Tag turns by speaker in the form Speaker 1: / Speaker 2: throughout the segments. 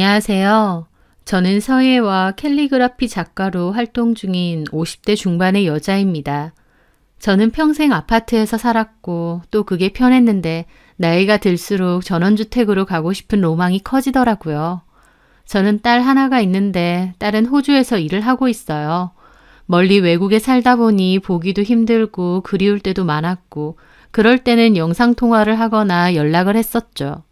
Speaker 1: 안녕하세요. 저는 서예와 캘리그라피 작가로 활동 중인 50대 중반의 여자입니다. 저는 평생 아파트에서 살았고 또 그게 편했는데 나이가 들수록 전원주택으로 가고 싶은 로망이 커지더라고요. 저는 딸 하나가 있는데 딸은 호주에서 일을 하고 있어요. 멀리 외국에 살다 보니 보기도 힘들고 그리울 때도 많았고 그럴 때는 영상통화를 하거나 연락을 했었죠.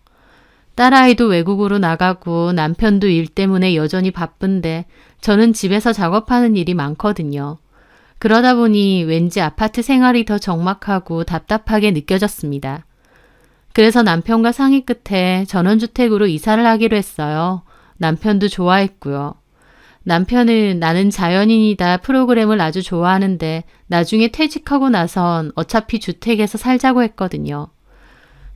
Speaker 1: 딸아이도 외국으로 나가고 남편도 일 때문에 여전히 바쁜데 저는 집에서 작업하는 일이 많거든요. 그러다 보니 왠지 아파트 생활이 더 적막하고 답답하게 느껴졌습니다. 그래서 남편과 상의 끝에 전원주택으로 이사를 하기로 했어요. 남편도 좋아했고요. 남편은 나는 자연인이다 프로그램을 아주 좋아하는데 나중에 퇴직하고 나선 어차피 주택에서 살자고 했거든요.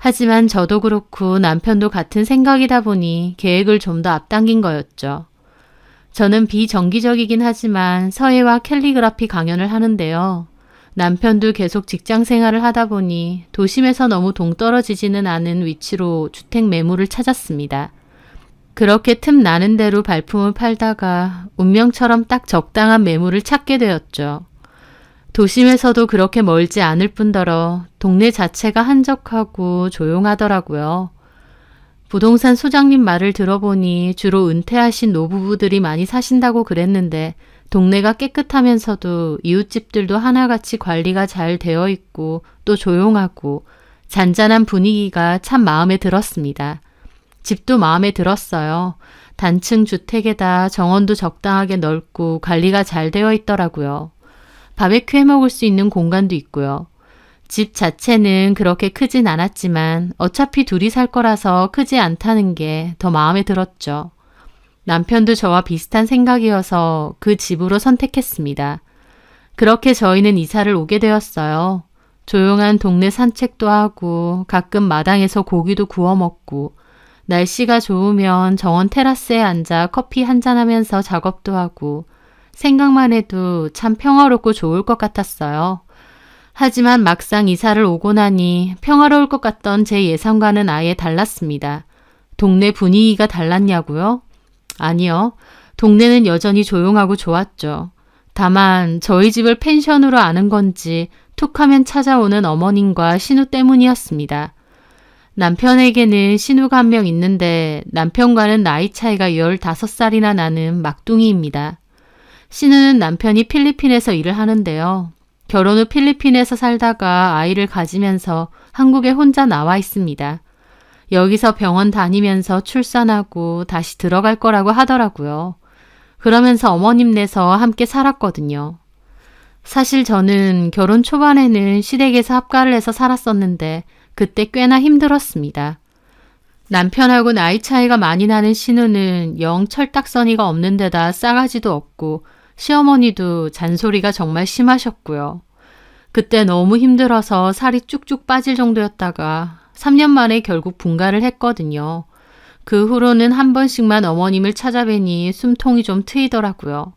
Speaker 1: 하지만 저도 그렇고 남편도 같은 생각이다 보니 계획을 좀 더 앞당긴 거였죠. 저는 비정기적이긴 하지만 서예와 캘리그라피 강연을 하는데요. 남편도 계속 직장 생활을 하다 보니 도심에서 너무 동떨어지지는 않은 위치로 주택 매물을 찾았습니다. 그렇게 틈 나는 대로 발품을 팔다가 운명처럼 딱 적당한 매물을 찾게 되었죠. 도심에서도 그렇게 멀지 않을 뿐더러 동네 자체가 한적하고 조용하더라고요. 부동산 소장님 말을 들어보니 주로 은퇴하신 노부부들이 많이 사신다고 그랬는데 동네가 깨끗하면서도 이웃집들도 하나같이 관리가 잘 되어 있고 또 조용하고 잔잔한 분위기가 참 마음에 들었습니다. 집도 마음에 들었어요. 단층 주택에다 정원도 적당하게 넓고 관리가 잘 되어 있더라고요. 바베큐 해 먹을 수 있는 공간도 있고요. 집 자체는 그렇게 크진 않았지만 어차피 둘이 살 거라서 크지 않다는 게 더 마음에 들었죠. 남편도 저와 비슷한 생각이어서 그 집으로 선택했습니다. 그렇게 저희는 이사를 오게 되었어요. 조용한 동네 산책도 하고 가끔 마당에서 고기도 구워 먹고 날씨가 좋으면 정원 테라스에 앉아 커피 한잔하면서 작업도 하고 생각만 해도 참 평화롭고 좋을 것 같았어요. 하지만 막상 이사를 오고 나니 평화로울 것 같던 제 예상과는 아예 달랐습니다. 동네 분위기가 달랐냐고요? 아니요. 동네는 여전히 조용하고 좋았죠. 다만 저희 집을 펜션으로 아는 건지 툭하면 찾아오는 어머님과 신우 때문이었습니다. 남편에게는 신우가 한 명 있는데 남편과는 나이 차이가 15살이나 나는 막둥이입니다. 신우는 남편이 필리핀에서 일을 하는데요. 결혼 후 필리핀에서 살다가 아이를 가지면서 한국에 혼자 나와 있습니다. 여기서 병원 다니면서 출산하고 다시 들어갈 거라고 하더라고요. 그러면서 어머님네서 함께 살았거든요. 사실 저는 결혼 초반에는 시댁에서 합가를 해서 살았었는데 그때 꽤나 힘들었습니다. 남편하고 나이 차이가 많이 나는 신우는 영 철딱서니가 없는 데다 싸가지도 없고 시어머니도 잔소리가 정말 심하셨고요. 그때 너무 힘들어서 살이 쭉쭉 빠질 정도였다가 3년 만에 결국 분가를 했거든요. 그 후로는 한 번씩만 어머님을 찾아뵈니 숨통이 좀 트이더라고요.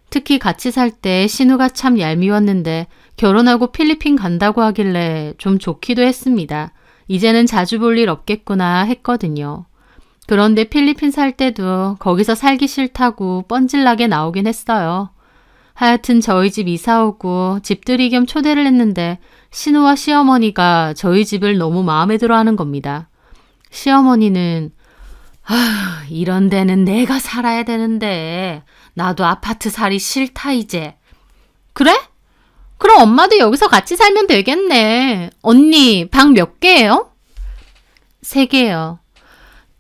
Speaker 1: 특히 같이 살 때 신우가 참 얄미웠는데 결혼하고 필리핀 간다고 하길래 좀 좋기도 했습니다. 이제는 자주 볼 일 없겠구나 했거든요. 그런데 필리핀 살 때도 거기서 살기 싫다고 뻔질나게 나오긴 했어요. 하여튼 저희 집 이사 오고 집들이 겸 초대를 했는데 신우와 시어머니가 저희 집을 너무 마음에 들어 하는 겁니다. 시어머니는 이런 데는 내가 살아야 되는데 나도 아파트 살이 싫다 이제. 그래? 그럼 엄마도 여기서 같이 살면 되겠네. 언니 방 몇 개예요? 3개요.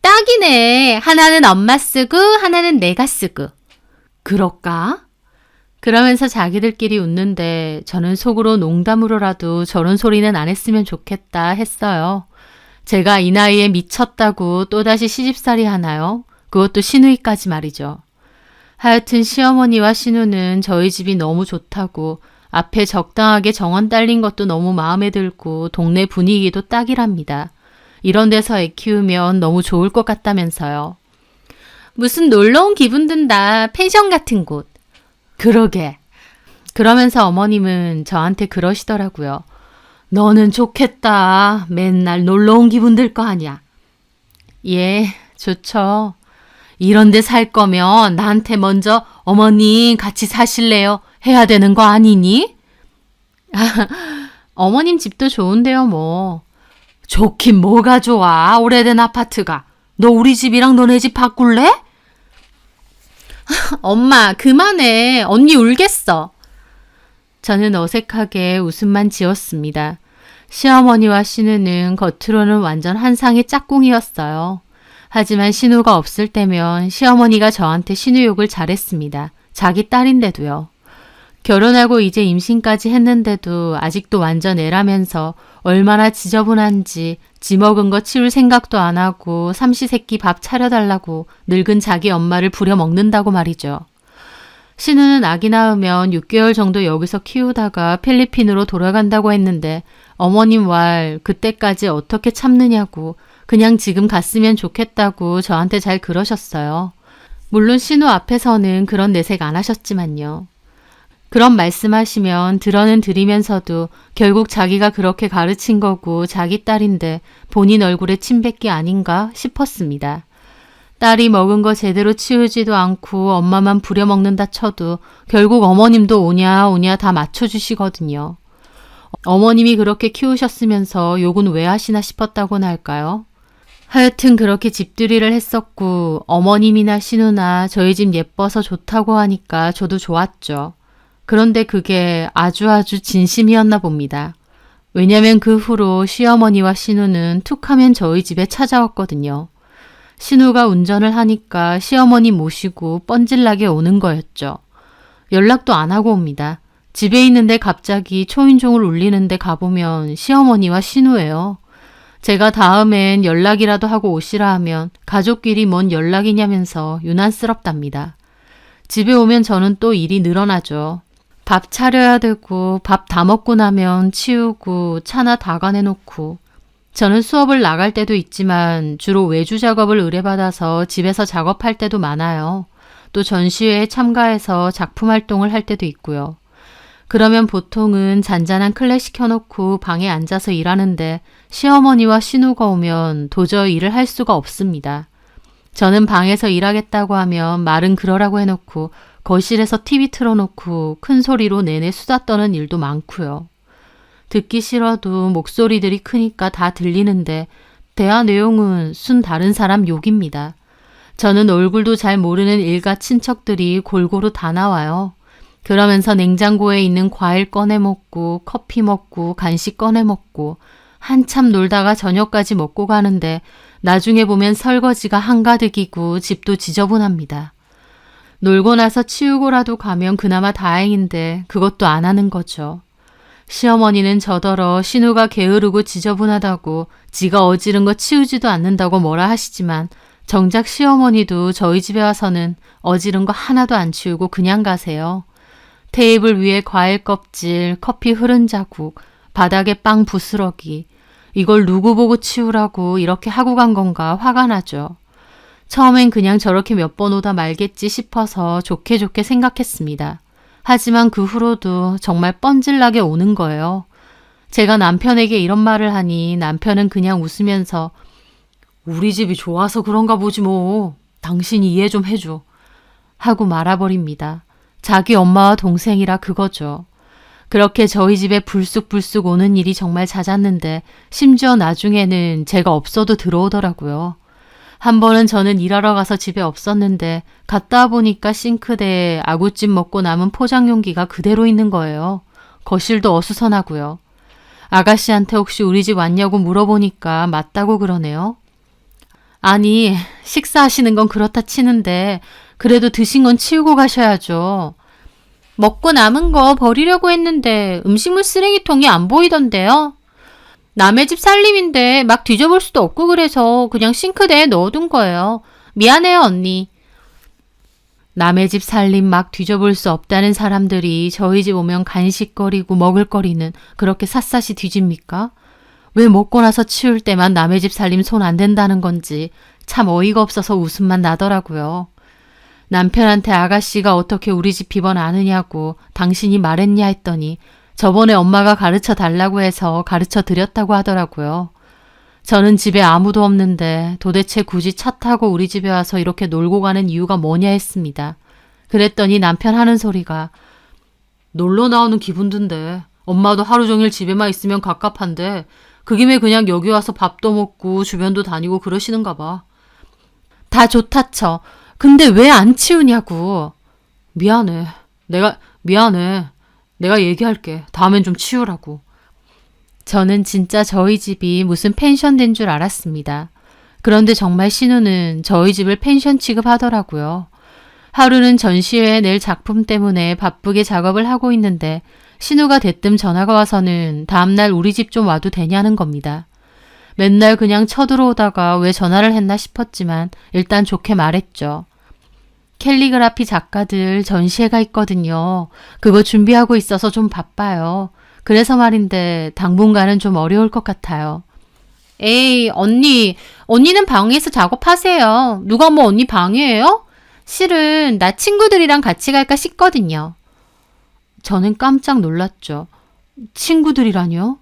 Speaker 1: 딱이네. 하나는 엄마 쓰고 하나는 내가 쓰고. 그럴까? 그러면서 자기들끼리 웃는데 저는 속으로 농담으로라도 저런 소리는 안 했으면 좋겠다 했어요. 제가 이 나이에 미쳤다고 또다시 시집살이 하나요? 그것도 시누이까지 말이죠. 하여튼 시어머니와 신우는 저희 집이 너무 좋다고 앞에 적당하게 정원 딸린 것도 너무 마음에 들고 동네 분위기도 딱이랍니다. 이런 데서 애 키우면 너무 좋을 것 같다면서요. 무슨 놀러온 기분 든다. 펜션 같은 곳. 그러게. 그러면서 어머님은 저한테 그러시더라고요. 너는 좋겠다. 맨날 놀러온 기분 들 거 아니야. 예, 좋죠. 이런 데 살 거면 나한테 먼저 어머님 같이 사실래요? 해야 되는 거 아니니? 어머님 집도 좋은데요, 뭐. 좋긴 뭐가 좋아, 오래된 아파트가. 너 우리 집이랑 너네 집 바꿀래? 엄마, 그만해. 언니 울겠어. 저는 어색하게 웃음만 지었습니다. 시어머니와 신우는 겉으로는 완전 한상의 짝꿍이었어요. 하지만 신우가 없을 때면 시어머니가 저한테 신우 욕을 잘했습니다. 자기 딸인데도요. 결혼하고 이제 임신까지 했는데도 아직도 완전 애라면서 얼마나 지저분한지 지 먹은 거 치울 생각도 안 하고 삼시세끼 밥 차려달라고 늙은 자기 엄마를 부려먹는다고 말이죠. 신우는 아기 낳으면 6개월 정도 여기서 키우다가 필리핀으로 돌아간다고 했는데 어머님 왈 그때까지 어떻게 참느냐고 그냥 지금 갔으면 좋겠다고 저한테 잘 그러셨어요. 물론 신우 앞에서는 그런 내색 안 하셨지만요. 그런 말씀하시면 들어는 들이면서도 결국 자기가 그렇게 가르친 거고 자기 딸인데 본인 얼굴에 침 뱉기 아닌가 싶었습니다. 딸이 먹은 거 제대로 치우지도 않고 엄마만 부려먹는다 쳐도 결국 어머님도 오냐 오냐 다 맞춰주시거든요. 어머님이 그렇게 키우셨으면서 욕은 왜 하시나 싶었다고나 할까요? 하여튼 그렇게 집들이를 했었고 어머님이나 신우나 저희 집 예뻐서 좋다고 하니까 저도 좋았죠. 그런데 그게 아주 진심이었나 봅니다. 왜냐면 그 후로 시어머니와 신우는 툭하면 저희 집에 찾아왔거든요. 신우가 운전을 하니까 시어머니 모시고 뻔질나게 오는 거였죠. 연락도 안 하고 옵니다. 집에 있는데 갑자기 초인종을 울리는데 가보면 시어머니와 신우예요. 제가 다음엔 연락이라도 하고 오시라 하면 가족끼리 뭔 연락이냐면서 유난스럽답니다. 집에 오면 저는 또 일이 늘어나죠. 밥 차려야 되고 밥 다 먹고 나면 치우고 차나 다 가내놓고 저는 수업을 나갈 때도 있지만 주로 외주 작업을 의뢰받아서 집에서 작업할 때도 많아요. 또 전시회에 참가해서 작품 활동을 할 때도 있고요. 그러면 보통은 잔잔한 클래식 켜놓고 방에 앉아서 일하는데 시어머니와 신우가 오면 도저히 일을 할 수가 없습니다. 저는 방에서 일하겠다고 하면 말은 그러라고 해놓고 거실에서 TV 틀어놓고 큰 소리로 내내 수다 떠는 일도 많고요. 듣기 싫어도 목소리들이 크니까 다 들리는데 대화 내용은 순 다른 사람 욕입니다. 저는 얼굴도 잘 모르는 일가 친척들이 골고루 다 나와요. 그러면서 냉장고에 있는 과일 꺼내 먹고 커피 먹고 간식 꺼내 먹고 한참 놀다가 저녁까지 먹고 가는데 나중에 보면 설거지가 한가득이고 집도 지저분합니다. 놀고 나서 치우고라도 가면 그나마 다행인데 그것도 안 하는 거죠. 시어머니는 저더러 신우가 게으르고 지저분하다고 지가 어지른 거 치우지도 않는다고 뭐라 하시지만 정작 시어머니도 저희 집에 와서는 어지른 거 하나도 안 치우고 그냥 가세요. 테이블 위에 과일 껍질, 커피 흐른 자국, 바닥에 빵 부스러기. 이걸 누구 보고 치우라고 이렇게 하고 간 건가 화가 나죠. 처음엔 그냥 저렇게 몇 번 오다 말겠지 싶어서 좋게 생각했습니다. 하지만 그 후로도 정말 뻔질나게 오는 거예요. 제가 남편에게 이런 말을 하니 남편은 그냥 웃으면서 우리 집이 좋아서 그런가 보지 뭐. 당신이 이해 좀 해줘. 하고 말아버립니다. 자기 엄마와 동생이라 그거죠. 그렇게 저희 집에 불쑥 오는 일이 정말 잦았는데 심지어 나중에는 제가 없어도 들어오더라고요. 한 번은 저는 일하러 가서 집에 없었는데 갔다 보니까 싱크대에 아구찜 먹고 남은 포장 용기가 그대로 있는 거예요. 거실도 어수선하고요. 아가씨한테 혹시 우리 집 왔냐고 물어보니까 맞다고 그러네요. 아니, 식사하시는 건 그렇다 치는데 그래도 드신 건 치우고 가셔야죠. 먹고 남은 거 버리려고 했는데 음식물 쓰레기통이 안 보이던데요. 남의 집 살림인데 막 뒤져볼 수도 없고 그래서 그냥 싱크대에 넣어둔 거예요. 미안해요, 언니. 남의 집 살림 막 뒤져볼 수 없다는 사람들이 저희 집 오면 간식거리고 먹을거리는 그렇게 샅샅이 뒤집니까? 왜 먹고 나서 치울 때만 남의 집 살림 손 안 댄다는 건지 참 어이가 없어서 웃음만 나더라고요. 남편한테 아가씨가 어떻게 우리 집 비번 아느냐고 당신이 말했냐 했더니 저번에 엄마가 가르쳐 달라고 해서 가르쳐 드렸다고 하더라고요. 저는 집에 아무도 없는데 도대체 굳이 차 타고 우리 집에 와서 이렇게 놀고 가는 이유가 뭐냐 했습니다. 그랬더니 남편 하는 소리가 놀러 나오는 기분 든데 엄마도 하루 종일 집에만 있으면 갑갑한데 그 김에 그냥 여기 와서 밥도 먹고 주변도 다니고 그러시는가 봐. 다 좋다 쳐. 근데 왜 안 치우냐고. 미안해. 미안해. 내가 얘기할게. 다음엔 좀 치우라고. 저는 진짜 저희 집이 무슨 펜션 된 줄 알았습니다. 그런데 정말 신우는 저희 집을 펜션 취급하더라고요. 하루는 전시회에 낼 작품 때문에 바쁘게 작업을 하고 있는데 신우가 대뜸 전화가 와서는 다음날 우리 집 좀 와도 되냐는 겁니다. 맨날 그냥 쳐들어오다가 왜 전화를 했나 싶었지만 일단 좋게 말했죠. 캘리그라피 작가들 전시회가 있거든요. 그거 준비하고 있어서 좀 바빠요. 그래서 말인데 당분간은 좀 어려울 것 같아요. 에이, 언니는 방에서 작업하세요. 누가 뭐 언니 방해해요? 실은 나 친구들이랑 같이 갈까 싶거든요. 저는 깜짝 놀랐죠. 친구들이라뇨?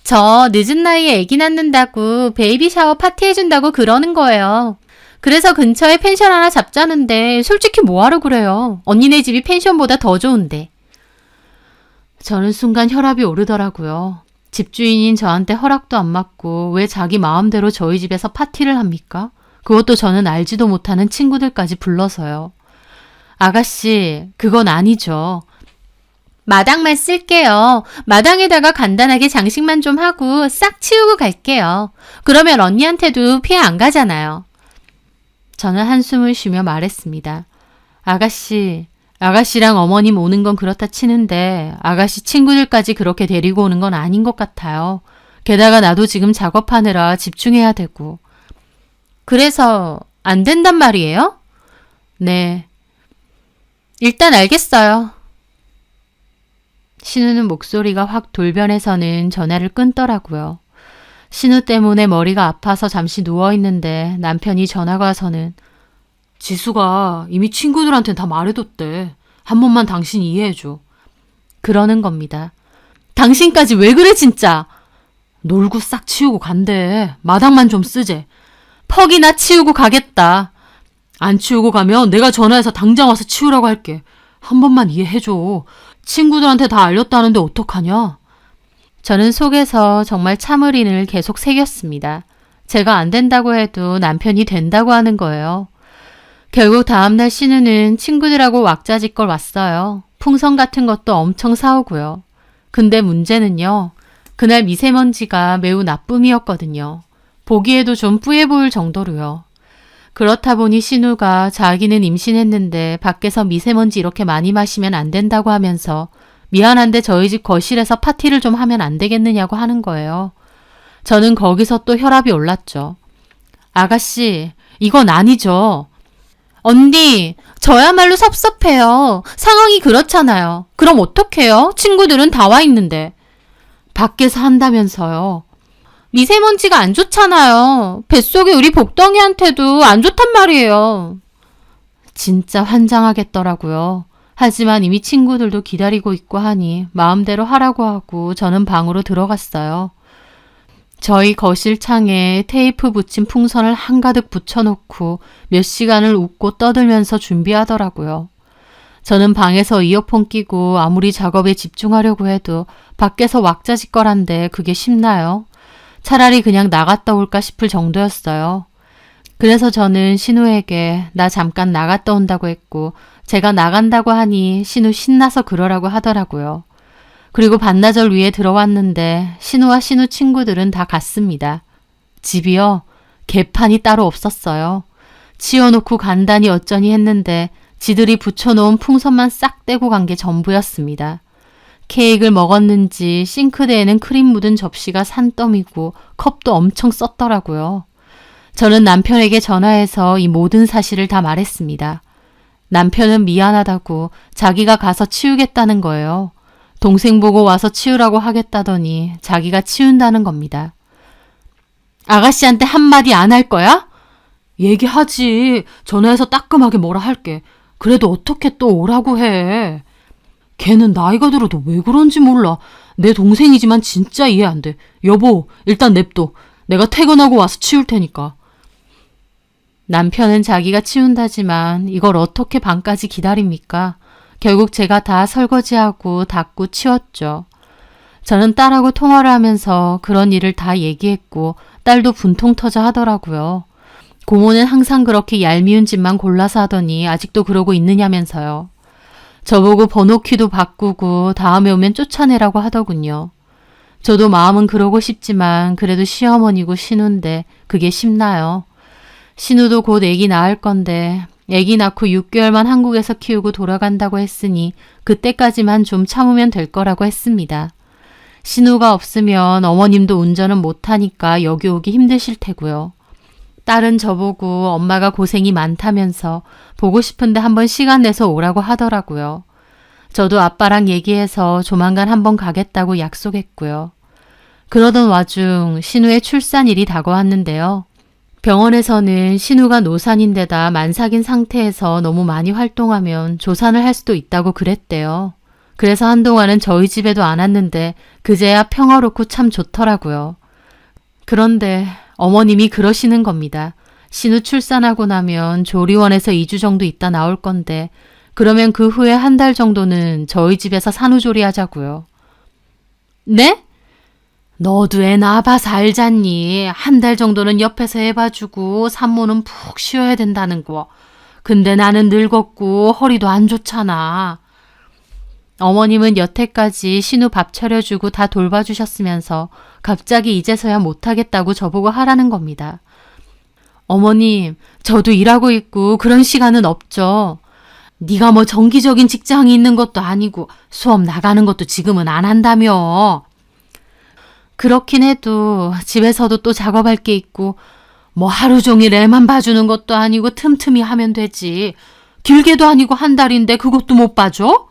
Speaker 1: 저 늦은 나이에 아기 낳는다고 베이비 샤워 파티 해준다고 그러는 거예요. 그래서 근처에 펜션 하나 잡자는데 솔직히 뭐하러 그래요. 언니네 집이 펜션보다 더 좋은데. 저는 순간 혈압이 오르더라고요. 집주인인 저한테 허락도 안 받고 왜 자기 마음대로 저희 집에서 파티를 합니까? 그것도 저는 알지도 못하는 친구들까지 불러서요. 아가씨, 그건 아니죠. 마당만 쓸게요. 마당에다가 간단하게 장식만 좀 하고 싹 치우고 갈게요. 그러면 언니한테도 피해 안 가잖아요. 저는 한숨을 쉬며 말했습니다. 아가씨랑 어머님 오는 건 그렇다 치는데 아가씨 친구들까지 그렇게 데리고 오는 건 아닌 것 같아요. 게다가 나도 지금 작업하느라 집중해야 되고. 그래서 안 된단 말이에요? 네. 일단 알겠어요. 신우는 목소리가 확 돌변해서는 전화를 끊더라고요. 신우 때문에 머리가 아파서 잠시 누워있는데 남편이 전화가 와서는 지수가 이미 친구들한테 다 말해뒀대. 한 번만 당신 이해해줘. 그러는 겁니다. 당신까지 왜 그래 진짜. 놀고 싹 치우고 간대. 마당만 좀 쓰재. 퍽이나 치우고 가겠다. 안 치우고 가면 내가 전화해서 당장 와서 치우라고 할게. 한 번만 이해해줘. 친구들한테 다 알렸다는데 어떡하냐? 저는 속에서 정말 참을인을 계속 새겼습니다. 제가 안 된다고 해도 남편이 된다고 하는 거예요. 결국 다음날 신우는 친구들하고 왁자지껄 왔어요. 풍선 같은 것도 엄청 사오고요. 근데 문제는요. 그날 미세먼지가 매우 나쁨이었거든요. 보기에도 좀 뿌예 보일 정도로요. 그렇다 보니 신우가 자기는 임신했는데 밖에서 미세먼지 이렇게 많이 마시면 안 된다고 하면서 미안한데 저희 집 거실에서 파티를 좀 하면 안 되겠느냐고 하는 거예요. 저는 거기서 또 혈압이 올랐죠. 아가씨, 이건 아니죠. 언니, 저야말로 섭섭해요. 상황이 그렇잖아요. 그럼 어떡해요? 친구들은 다 와 있는데. 밖에서 한다면서요. 미세먼지가 안 좋잖아요. 뱃속에 우리 복덩이한테도 안 좋단 말이에요. 진짜 환장하겠더라고요. 하지만 이미 친구들도 기다리고 있고 하니 마음대로 하라고 하고 저는 방으로 들어갔어요. 저희 거실 창에 테이프 붙인 풍선을 한가득 붙여놓고 몇 시간을 웃고 떠들면서 준비하더라고요. 저는 방에서 이어폰 끼고 아무리 작업에 집중하려고 해도 밖에서 왁자지껄한데 그게 쉽나요? 차라리 그냥 나갔다 올까 싶을 정도였어요. 그래서 저는 신우에게 나 잠깐 나갔다 온다고 했고 제가 나간다고 하니 신우 신나서 그러라고 하더라고요. 그리고 반나절 위에 들어왔는데 신우와 신우 친구들은 다 갔습니다. 집이요. 개판이 따로 없었어요. 치워놓고 간단히 어쩌니 했는데 지들이 붙여놓은 풍선만 싹 떼고 간 게 전부였습니다. 케이크를 먹었는지 싱크대에는 크림 묻은 접시가 산더미고 컵도 엄청 썼더라고요. 저는 남편에게 전화해서 이 모든 사실을 다 말했습니다. 남편은 미안하다고 자기가 가서 치우겠다는 거예요. 동생 보고 와서 치우라고 하겠다더니 자기가 치운다는 겁니다. 아가씨한테 한마디 안 할 거야? 얘기하지. 전화해서 따끔하게 뭐라 할게. 그래도 어떻게 또 오라고 해. 걔는 나이가 들어도 왜 그런지 몰라. 내 동생이지만 진짜 이해 안 돼. 여보, 일단 냅둬.
Speaker 2: 내가 퇴근하고 와서 치울 테니까.
Speaker 1: 남편은 자기가 치운다지만 이걸 어떻게 밤까지 기다립니까? 결국 제가 다 설거지하고 닦고 치웠죠. 저는 딸하고 통화를 하면서 그런 일을 다 얘기했고 딸도 분통 터져 하더라고요. 고모는 항상 그렇게 얄미운 짓만 골라서 하더니 아직도 그러고 있느냐면서요. 저보고 번호키도 바꾸고 다음에 오면 쫓아내라고 하더군요. 저도 마음은 그러고 싶지만 그래도 시어머니고 신우인데 그게 쉽나요? 신우도 곧 애기 낳을 건데 애기 낳고 6개월만 한국에서 키우고 돌아간다고 했으니 그때까지만 좀 참으면 될 거라고 했습니다. 신우가 없으면 어머님도 운전은 못하니까 여기 오기 힘드실 테고요. 딸은 저보고 엄마가 고생이 많다면서 보고 싶은데 한번 시간 내서 오라고 하더라고요. 저도 아빠랑 얘기해서 조만간 한번 가겠다고 약속했고요. 그러던 와중 신우의 출산일이 다가왔는데요. 병원에서는 신우가 노산인데다 만삭인 상태에서 너무 많이 활동하면 조산을 할 수도 있다고 그랬대요. 그래서 한동안은 저희 집에도 안 왔는데 그제야 평화롭고 참 좋더라고요. 그런데 어머님이 그러시는 겁니다. 신우 출산하고 나면 조리원에서 2주 정도 있다 나올 건데 그러면 그 후에 한 달 정도는 저희 집에서 산후조리 하자고요. 네? 너도 애 낳아봐서 알잖니. 한 달 정도는 옆에서 해봐주고 산모는 푹 쉬어야 된다는 거. 근데 나는 늙었고 허리도 안 좋잖아. 어머님은 여태까지 신우 밥 차려주고 다 돌봐주셨으면서 갑자기 이제서야 못하겠다고 저보고 하라는 겁니다. 어머님, 저도 일하고 있고 그런 시간은 없죠. 네가 뭐 정기적인 직장이 있는 것도 아니고 수업 나가는 것도 지금은 안 한다며. 그렇긴 해도 집에서도 또 작업할 게 있고 뭐 하루 종일 애만 봐주는 것도 아니고 틈틈이 하면 되지. 길게도 아니고 한 달인데 그것도 못 봐줘?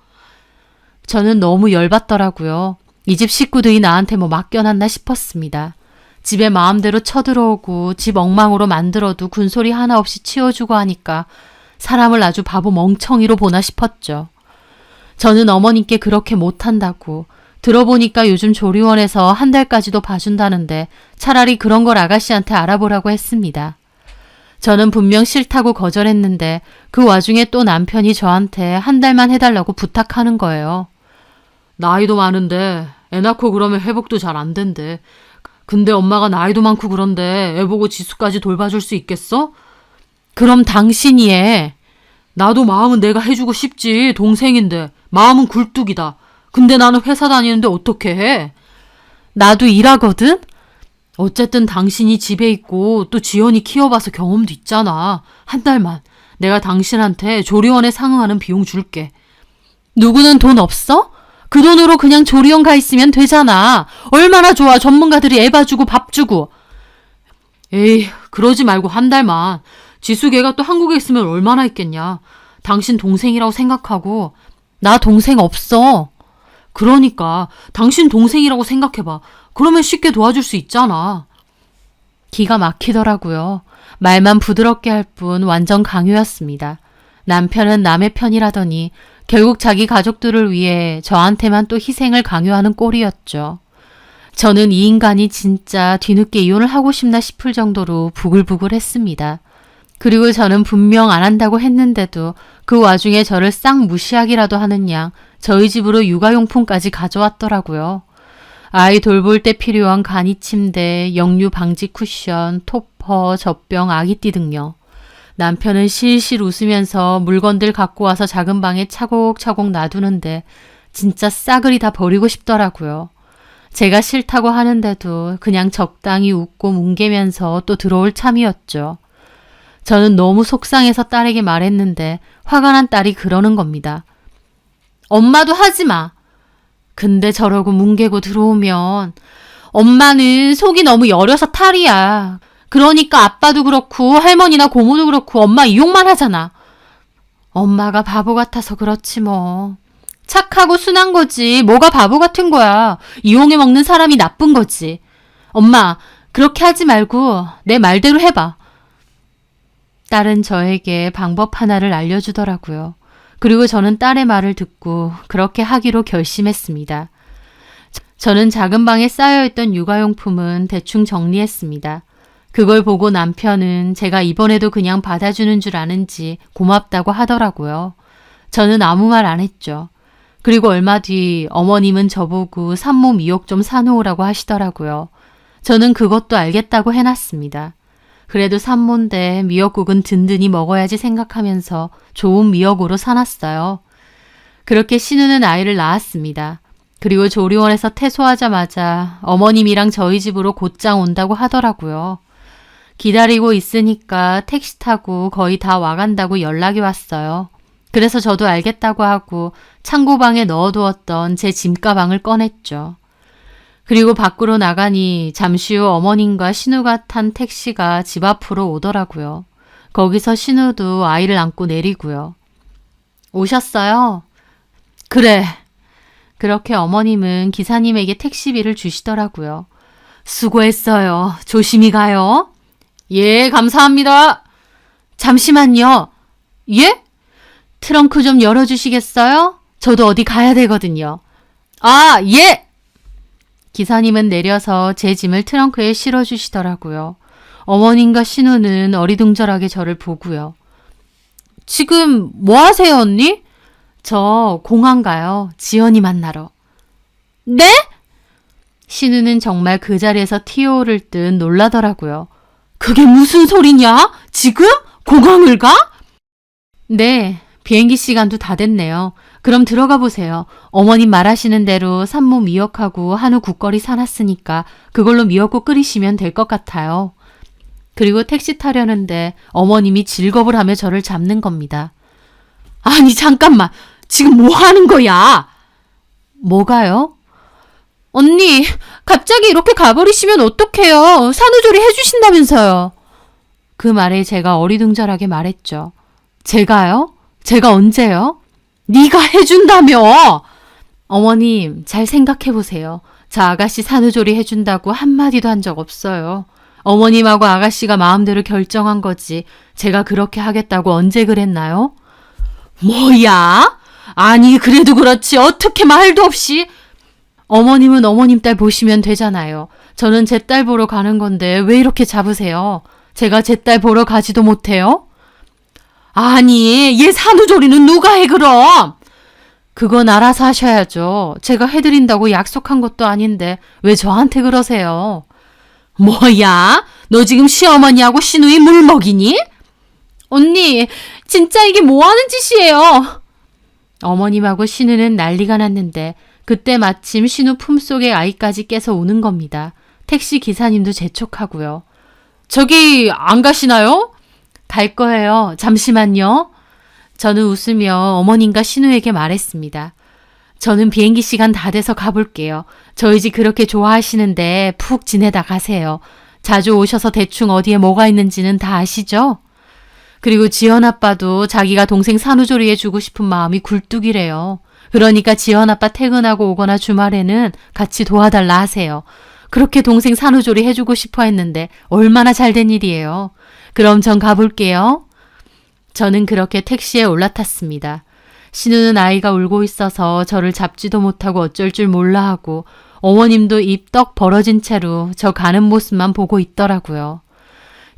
Speaker 1: 저는 너무 열받더라고요. 이 집 식구들이 나한테 뭐 맡겨놨나 싶었습니다. 집에 마음대로 쳐들어오고 집 엉망으로 만들어도 군소리 하나 없이 치워주고 하니까 사람을 아주 바보 멍청이로 보나 싶었죠. 저는 어머님께 그렇게 못한다고 들어보니까 요즘 조리원에서 한 달까지도 봐준다는데 차라리 그런 걸 아가씨한테 알아보라고 했습니다. 저는 분명 싫다고 거절했는데 그 와중에 또 남편이 저한테 한 달만 해달라고 부탁하는 거예요.
Speaker 2: 나이도 많은데 애 낳고 그러면 회복도 잘 안 된대. 근데 엄마가 나이도 많고 그런데 애 보고 지수까지 돌봐줄 수 있겠어?
Speaker 1: 그럼 당신이 해.
Speaker 2: 나도 마음은 내가 해주고 싶지. 동생인데 마음은 굴뚝이다. 근데 나는 회사 다니는데 어떻게 해?
Speaker 1: 나도 일하거든?
Speaker 2: 어쨌든 당신이 집에 있고 또 지연이 키워봐서 경험도 있잖아. 한 달만 내가 당신한테 조리원에 상응하는 비용 줄게.
Speaker 1: 누구는 돈 없어? 그 돈으로 그냥 조리원 가 있으면 되잖아. 얼마나 좋아. 전문가들이 애 봐주고 밥 주고.
Speaker 2: 에이, 그러지 말고 한 달만. 지수 걔가 또 한국에 있으면 얼마나 있겠냐. 당신 동생이라고 생각하고.
Speaker 1: 나 동생 없어.
Speaker 2: 그러니까 당신 동생이라고 생각해봐. 그러면 쉽게 도와줄 수 있잖아.
Speaker 1: 기가 막히더라고요. 말만 부드럽게 할 뿐 완전 강요였습니다. 남편은 남의 편이라더니 결국 자기 가족들을 위해 저한테만 또 희생을 강요하는 꼴이었죠. 저는 이 인간이 진짜 뒤늦게 이혼을 하고 싶나 싶을 정도로 부글부글했습니다. 그리고 저는 분명 안 한다고 했는데도 그 와중에 저를 싹 무시하기라도 하는 양 저희 집으로 육아용품까지 가져왔더라고요. 아이 돌볼 때 필요한 간이 침대, 역류 방지 쿠션, 토퍼, 젖병, 아기띠 등요. 남편은 실실 웃으면서 물건들 갖고 와서 작은 방에 차곡차곡 놔두는데 진짜 싸그리 다 버리고 싶더라고요. 제가 싫다고 하는데도 그냥 적당히 웃고 뭉개면서 또 들어올 참이었죠. 저는 너무 속상해서 딸에게 말했는데 화가 난 딸이 그러는 겁니다. 엄마도 하지 마. 근데 저러고 뭉개고 들어오면 엄마는 속이 너무 여려서 탈이야. 그러니까 아빠도 그렇고 할머니나 고모도 그렇고 엄마 이용만 하잖아. 엄마가 바보 같아서 그렇지 뭐. 착하고 순한 거지. 뭐가 바보 같은 거야. 이용해 먹는 사람이 나쁜 거지. 엄마, 그렇게 하지 말고 내 말대로 해봐. 딸은 저에게 방법 하나를 알려주더라고요. 그리고 저는 딸의 말을 듣고 그렇게 하기로 결심했습니다. 저는 작은 방에 쌓여있던 육아용품은 대충 정리했습니다. 그걸 보고 남편은 제가 이번에도 그냥 받아주는 줄 아는지 고맙다고 하더라고요. 저는 아무 말 안 했죠. 그리고 얼마 뒤 어머님은 저보고 산모 미역 좀 사놓으라고 하시더라고요. 저는 그것도 알겠다고 해놨습니다. 그래도 산모인데 미역국은 든든히 먹어야지 생각하면서 좋은 미역으로 사놨어요. 그렇게 신우는 아이를 낳았습니다. 그리고 조리원에서 퇴소하자마자 어머님이랑 저희 집으로 곧장 온다고 하더라고요. 기다리고 있으니까 택시 타고 거의 다 와간다고 연락이 왔어요. 그래서 저도 알겠다고 하고 창고방에 넣어두었던 제 짐가방을 꺼냈죠. 그리고 밖으로 나가니 잠시 후 어머님과 신우가 탄 택시가 집 앞으로 오더라고요. 거기서 신우도 아이를 안고 내리고요. 오셨어요? 그래. 그렇게 어머님은 기사님에게 택시비를 주시더라고요. 수고했어요. 조심히 가요. 예, 감사합니다. 잠시만요. 예? 트렁크 좀 열어주시겠어요? 저도 어디 가야 되거든요. 아, 예! 기사님은 내려서 제 짐을 트렁크에 실어주시더라고요. 어머님과 신우는 어리둥절하게 저를 보고요. 지금 뭐 하세요, 언니? 저 공항 가요. 지연이 만나러. 네? 신우는 정말 그 자리에서 튀어오를 듯 놀라더라고요. 그게 무슨 소리냐? 지금? 공항을 가? 네, 비행기 시간도 다 됐네요. 그럼 들어가 보세요. 어머님 말하시는 대로 산모 미역하고 한우 국거리 사놨으니까 그걸로 미역국 끓이시면 될 것 같아요. 그리고 택시 타려는데 어머님이 질겁을 하며 저를 잡는 겁니다. 아니 잠깐만, 지금 뭐 하는 거야? 뭐가요? 언니, 갑자기 이렇게 가버리시면 어떡해요? 산후조리 해주신다면서요. 그 말에 제가 어리둥절하게 말했죠. 제가요? 제가 언제요? 네가 해준다며! 어머님, 잘 생각해보세요. 저 아가씨 산후조리 해준다고 한마디도 한 적 없어요. 어머님하고 아가씨가 마음대로 결정한 거지. 제가 그렇게 하겠다고 언제 그랬나요? 뭐야? 아니, 그래도 그렇지. 어떻게 말도 없이. 어머님은 어머님 딸 보시면 되잖아요. 저는 제 딸 보러 가는 건데 왜 이렇게 잡으세요? 제가 제 딸 보러 가지도 못해요? 아니, 얘 산후조리는 누가 해 그럼? 그건 알아서 하셔야죠. 제가 해드린다고 약속한 것도 아닌데 왜 저한테 그러세요? 뭐야? 너 지금 시어머니하고 신우이 물 먹이니? 언니, 진짜 이게 뭐 하는 짓이에요? 어머님하고 신우는 난리가 났는데 그때 마침 신우 품속에 아이까지 깨서 우는 겁니다. 택시 기사님도 재촉하고요. 저기 안 가시나요? 갈 거예요. 잠시만요. 저는 웃으며 어머님과 신우에게 말했습니다. 저는 비행기 시간 다 돼서 가볼게요. 저희 집 그렇게 좋아하시는데 푹 지내다 가세요. 자주 오셔서 대충 어디에 뭐가 있는지는 다 아시죠? 그리고 지연 아빠도 자기가 동생 산후조리 해주고 싶은 마음이 굴뚝이래요. 그러니까 지연 아빠 퇴근하고 오거나 주말에는 같이 도와달라 하세요. 그렇게 동생 산후조리 해주고 싶어 했는데 얼마나 잘된 일이에요. 그럼 전 가볼게요. 저는 그렇게 택시에 올라탔습니다. 신우는 아이가 울고 있어서 저를 잡지도 못하고 어쩔 줄 몰라 하고 어머님도 입 떡 벌어진 채로 저 가는 모습만 보고 있더라고요.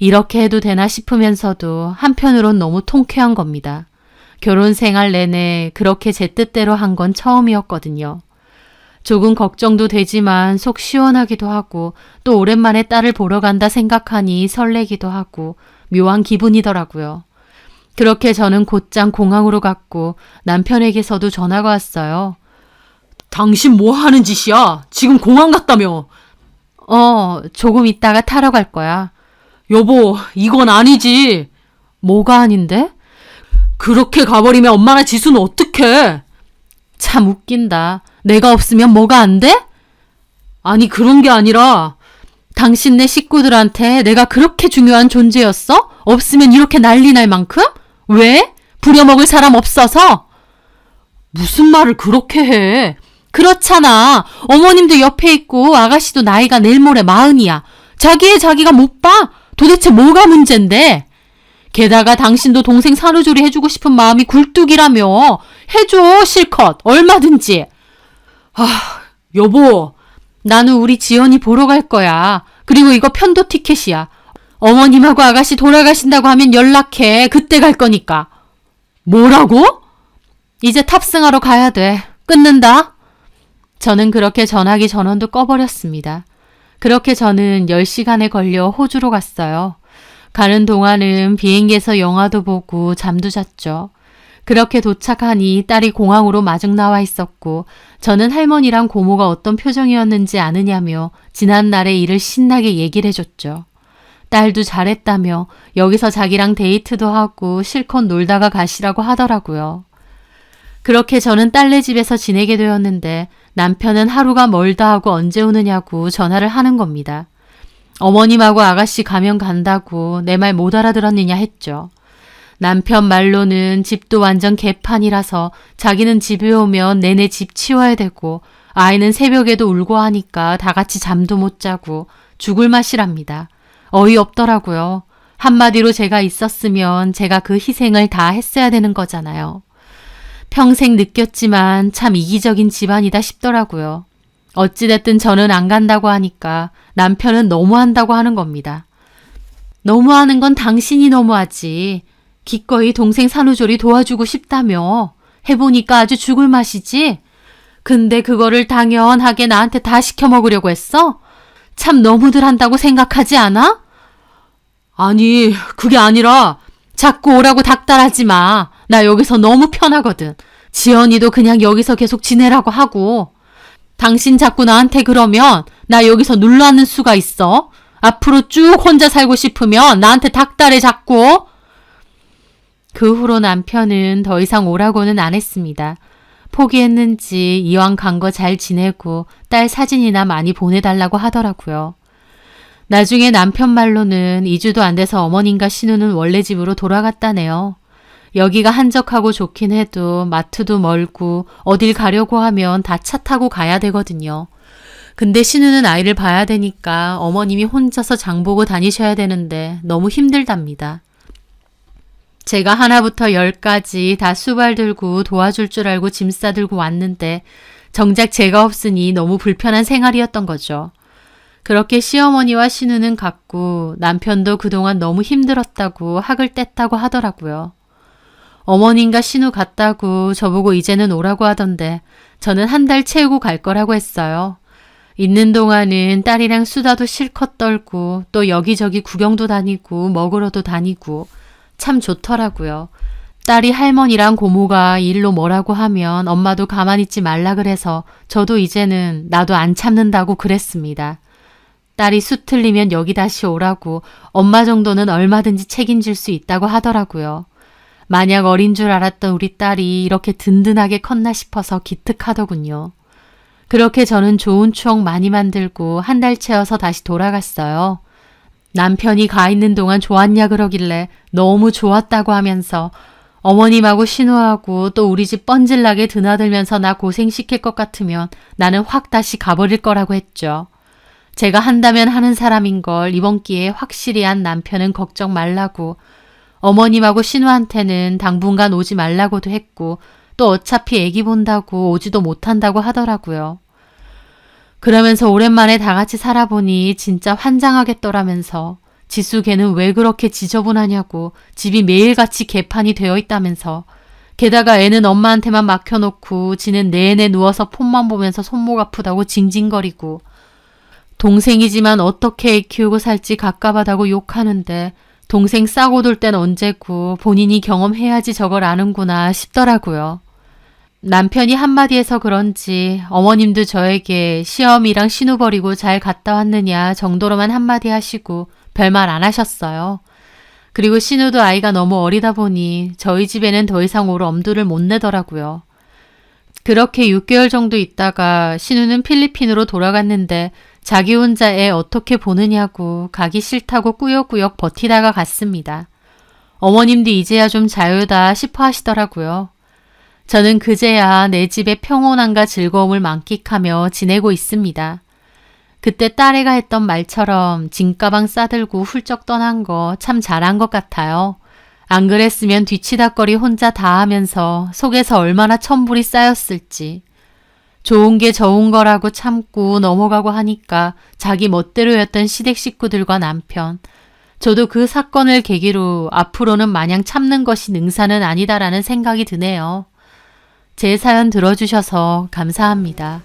Speaker 1: 이렇게 해도 되나 싶으면서도 한편으론 너무 통쾌한 겁니다. 결혼 생활 내내 그렇게 제 뜻대로 한 건 처음이었거든요. 조금 걱정도 되지만 속 시원하기도 하고 또 오랜만에 딸을 보러 간다 생각하니 설레기도 하고 묘한 기분이더라고요. 그렇게 저는 곧장 공항으로 갔고 남편에게서도 전화가 왔어요. 당신 뭐 하는 짓이야? 지금 공항 갔다며? 조금 있다가 타러 갈 거야. 여보, 이건 아니지. 뭐가 아닌데? 그렇게 가버리면 엄마나 지수는 어떡해? 참 웃긴다. 내가 없으면 뭐가 안 돼? 아니, 그런 게 아니라 당신네 식구들한테 내가 그렇게 중요한 존재였어? 없으면 이렇게 난리 날 만큼? 왜? 부려먹을 사람 없어서? 무슨 말을 그렇게 해? 그렇잖아. 어머님도 옆에 있고 아가씨도 나이가 내일 모레 40이야. 자기가 못 봐? 도대체 뭐가 문젠데? 게다가 당신도 동생 산후조리 해주고 싶은 마음이 굴뚝이라며. 해줘, 실컷. 얼마든지. 여보,
Speaker 2: 나는 우리 지연이 보러 갈 거야. 그리고 이거 편도 티켓이야. 어머님하고 아가씨 돌아가신다고 하면 연락해. 그때 갈 거니까. 뭐라고? 이제 탑승하러 가야 돼. 끊는다. 저는 그렇게 전화기 전원도 꺼버렸습니다. 그렇게 저는 10시간에 걸려 호주로 갔어요. 가는 동안은 비행기에서 영화도 보고 잠도 잤죠. 그렇게 도착하니 딸이 공항으로 마중 나와 있었고 저는 할머니랑 고모가 어떤 표정이었는지 아느냐며 지난날의 일을 신나게 얘기를 해줬죠. 딸도 잘했다며 여기서 자기랑 데이트도 하고 실컷 놀다가 가시라고 하더라고요. 그렇게 저는 딸네 집에서 지내게 되었는데 남편은 하루가 멀다 하고 언제 오느냐고 전화를 하는 겁니다. 어머님하고 아가씨 가면 간다고 내 말 못 알아들었느냐 했죠. 남편 말로는 집도 완전 개판이라서 자기는 집에 오면 내내 집 치워야 되고 아이는 새벽에도 울고 하니까 다 같이 잠도 못 자고 죽을 맛이랍니다. 어이없더라고요. 한마디로 제가 있었으면 제가 그 희생을 다 했어야 되는 거잖아요. 평생 느꼈지만 참 이기적인 집안이다 싶더라고요. 어찌됐든 저는 안 간다고 하니까 남편은 너무한다고 하는 겁니다. 너무하는 건 당신이 너무하지. 기꺼이 동생 산후조리 도와주고 싶다며. 해보니까 아주 죽을 맛이지. 근데 그거를 당연하게 나한테 다 시켜 먹으려고 했어? 참 너무들 한다고 생각하지 않아? 아니, 그게 아니라 자꾸 오라고 닥달하지 마. 나 여기서 너무 편하거든. 지연이도 그냥 여기서 계속 지내라고 하고. 당신 자꾸 나한테 그러면 나 여기서 눌러앉는 수가 있어. 앞으로 쭉 혼자 살고 싶으면 나한테 닥달해 자꾸. 그 후로 남편은 더 이상 오라고는 안 했습니다. 포기했는지 이왕 간 거 잘 지내고 딸 사진이나 많이 보내달라고 하더라고요. 나중에 남편 말로는 2주도 안 돼서 어머님과 신우는 원래 집으로 돌아갔다네요. 여기가 한적하고 좋긴 해도 마트도 멀고 어딜 가려고 하면 다 차 타고 가야 되거든요. 근데 신우는 아이를 봐야 되니까 어머님이 혼자서 장보고 다니셔야 되는데 너무 힘들답니다. 제가 하나부터 10까지 다 수발 들고 도와줄 줄 알고 짐 싸들고 왔는데 정작 제가 없으니 너무 불편한 생활이었던 거죠. 그렇게 시어머니와 신우는 갔고 남편도 그동안 너무 힘들었다고 학을 뗐다고 하더라고요. 어머님과 신우 갔다고 저보고 이제는 오라고 하던데 저는 한 달 채우고 갈 거라고 했어요. 있는 동안은 딸이랑 수다도 실컷 떨고 또 여기저기 구경도 다니고 먹으러도 다니고 참 좋더라고요. 딸이 할머니랑 고모가 일로 뭐라고 하면 엄마도 가만히 있지 말라 그래서 저도 이제는 나도 안 참는다고 그랬습니다. 딸이 수 틀리면 여기 다시 오라고 엄마 정도는 얼마든지 책임질 수 있다고 하더라고요. 만약 어린 줄 알았던 우리 딸이 이렇게 든든하게 컸나 싶어서 기특하더군요. 그렇게 저는 좋은 추억 많이 만들고 한 달 채워서 다시 돌아갔어요. 남편이 가 있는 동안 좋았냐 그러길래 너무 좋았다고 하면서 어머님하고 신우하고 또 우리 집 뻔질나게 드나들면서 나 고생시킬 것 같으면 나는 확 다시 가버릴 거라고 했죠. 제가 한다면 하는 사람인 걸 이번 기회에 확실히 한 남편은 걱정 말라고 어머님하고 신우한테는 당분간 오지 말라고도 했고 또 어차피 애기 본다고 오지도 못한다고 하더라고요. 그러면서 오랜만에 다 같이 살아보니 진짜 환장하겠더라면서 지수 걔는 왜 그렇게 지저분하냐고 집이 매일같이 개판이 되어 있다면서 게다가 애는 엄마한테만 맡겨놓고 지는 내내 누워서 폰만 보면서 손목 아프다고 징징거리고 동생이지만 어떻게 애 키우고 살지 갑갑하다고 욕하는데 동생 싸고 돌 땐 언제고 본인이 경험해야지 저걸 아는구나 싶더라고요. 남편이 한마디 해서 그런지 어머님도 저에게 시어미랑 신우 버리고 잘 갔다 왔느냐 정도로만 한마디 하시고 별말 안 하셨어요. 그리고 신우도 아이가 너무 어리다 보니 저희 집에는 더 이상 올 엄두를 못 내더라고요. 그렇게 6개월 정도 있다가 신우는 필리핀으로 돌아갔는데 자기 혼자 애 어떻게 보느냐고 가기 싫다고 꾸역꾸역 버티다가 갔습니다. 어머님도 이제야 좀 자유다 싶어 하시더라고요. 저는 그제야 내 집의 평온함과 즐거움을 만끽하며 지내고 있습니다. 그때 딸애가 했던 말처럼 짐가방 싸들고 훌쩍 떠난 거 참 잘한 것 같아요. 안 그랬으면 뒤치다거리 혼자 다 하면서 속에서 얼마나 천불이 쌓였을지.
Speaker 1: 좋은 게 좋은 거라고 참고 넘어가고 하니까 자기 멋대로였던 시댁 식구들과 남편. 저도 그 사건을 계기로 앞으로는 마냥 참는 것이 능사는 아니다라는 생각이 드네요. 제 사연 들어주셔서 감사합니다.